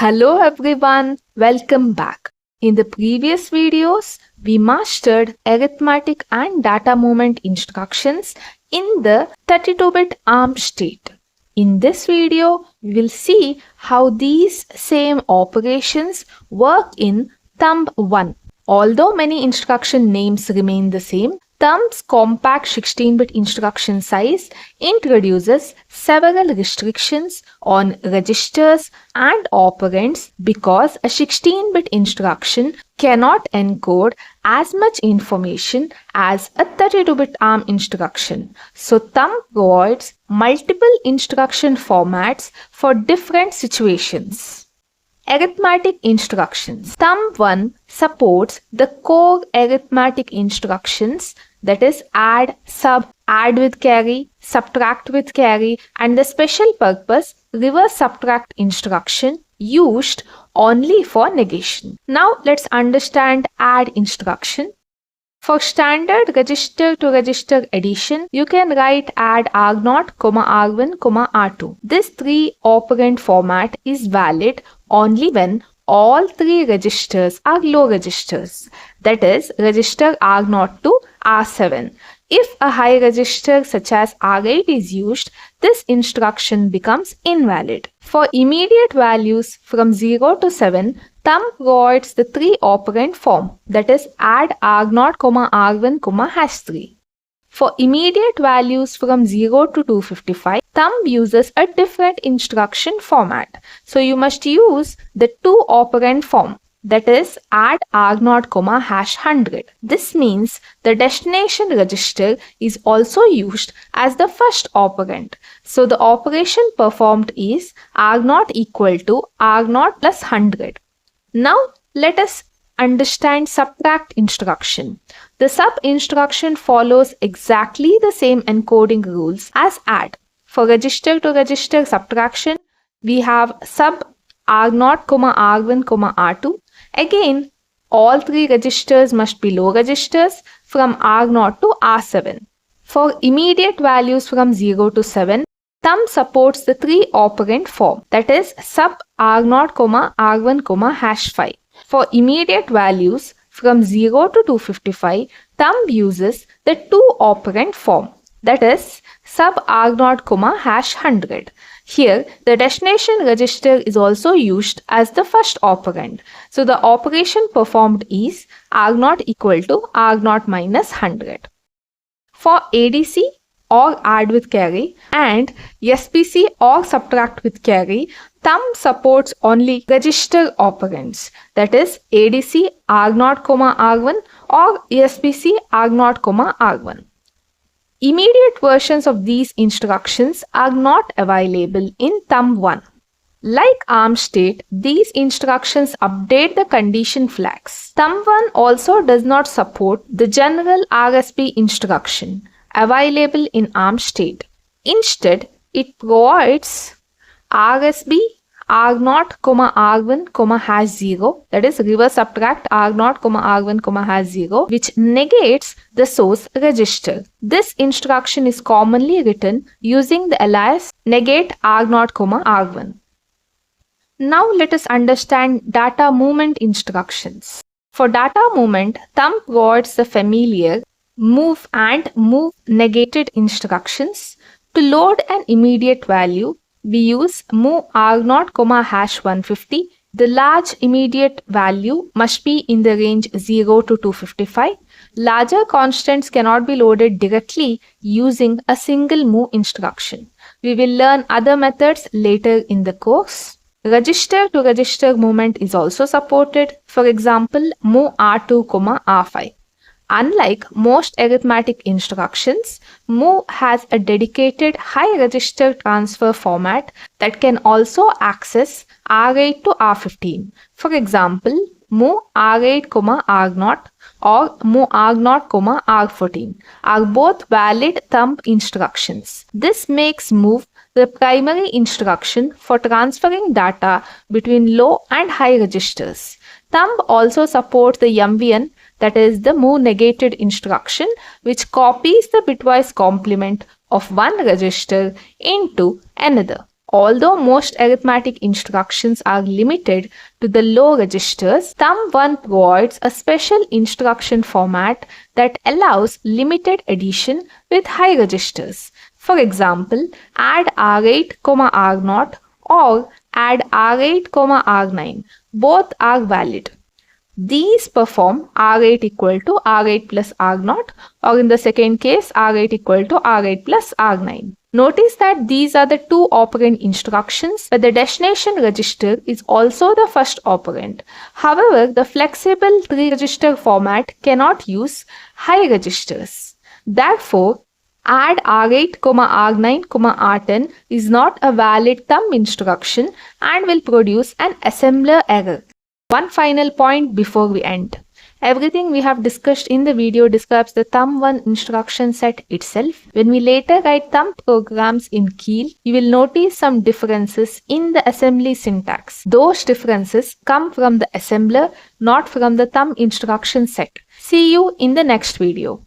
Hello everyone, welcome back. In the previous videos, we mastered arithmetic and data movement instructions in the 32-bit ARM state. In this video, we will see how these same operations work in Thumb-1. Although many instruction names remain the same, Thumb's compact 16-bit instruction size introduces several restrictions on registers and operands because a 16-bit instruction cannot encode as much information as a 32-bit ARM instruction. So Thumb provides multiple instruction formats for different situations. Arithmetic instructions. Thumb-1 supports the core arithmetic instructions, that is add, sub, add with carry, subtract with carry, and the special purpose reverse subtract instruction used only for negation. Now let's understand add instruction. For standard register to register addition, you can write add R0, R1, R2. This 3 operand format is valid only when all 3 registers are low registers, that is register R0 to R7. If a high register such as R8 is used, this instruction becomes invalid. For immediate values from 0 to 7, Thumb provides the 3 operand form, that is add R0, R1, #3. For immediate values from 0 to 255, Thumb uses a different instruction format. So you must use the 2 operand form, that is add R0, #100. This means the destination register is also used as the first operand. So the operation performed is R0 equal to R0 plus 100. Now let us understand subtract instruction. The sub instruction follows exactly the same encoding rules as add. For register to register subtraction, we have sub R0, R1, R2. Again, all 3 registers must be low registers from R0 to R7. For immediate values from 0 to 7, Thumb supports the 3 operand form, that is sub R0, R1, #5. For immediate values from 0 to 255, Thumb uses the 2 operand form, that is sub R0, #100. Here, the destination register is also used as the first operand. So the operation performed is R0 equal to R0 minus 100. For ADC or add with carry and SBC or subtract with carry, Thumb supports only register operands, that is ADC R0, R1 or SBC R0, R1. Immediate versions of these instructions are not available in Thumb-1. Like ARM state, these instructions update the condition flags. Thumb-1 also does not support the general RSB instruction available in ARM state. Instead, it provides RSB R0, R1, #0, that is reverse subtract R0, R1, #0, which negates the source register. This instruction is commonly written using the alias negate R0, R1. Now let us understand data movement instructions. For data movement, Thumb provides the familiar move and move negated instructions. To load an immediate value, we use move R0, #150. The large immediate value must be in the range 0 to 255. Larger constants cannot be loaded directly using a single move instruction. We will learn other methods later in the course. Register to register movement is also supported. For example, move R2, R5. Unlike most arithmetic instructions, MOV has a dedicated high register transfer format that can also access R8 to R15. For example, MOV R8, R0 or MOV R0, R14 are both valid thumb instructions. This makes MOV the primary instruction for transferring data between low and high registers. Thumb also supports the MVN, that is the move negated instruction, which copies the bitwise complement of one register into another. Although most arithmetic instructions are limited to the low registers, Thumb-1 provides a special instruction format that allows limited addition with high registers. For example, add R8, R0 or add R8, R9. Both are valid. These perform R8 equal to R8 plus R0, or in the second case R8 equal to R8 plus R9. Notice that these are the two operand instructions, but the destination register is also the first operand. However, the flexible 3-register format cannot use high registers. Therefore, add R8, R9, R10 is not a valid thumb instruction and will produce an assembler error. One final point before we end. Everything we have discussed in the video describes the Thumb-1 instruction set itself. When we later write thumb programs in Keil, you will notice some differences in the assembly syntax. Those differences come from the assembler, not from the thumb instruction set. See you in the next video.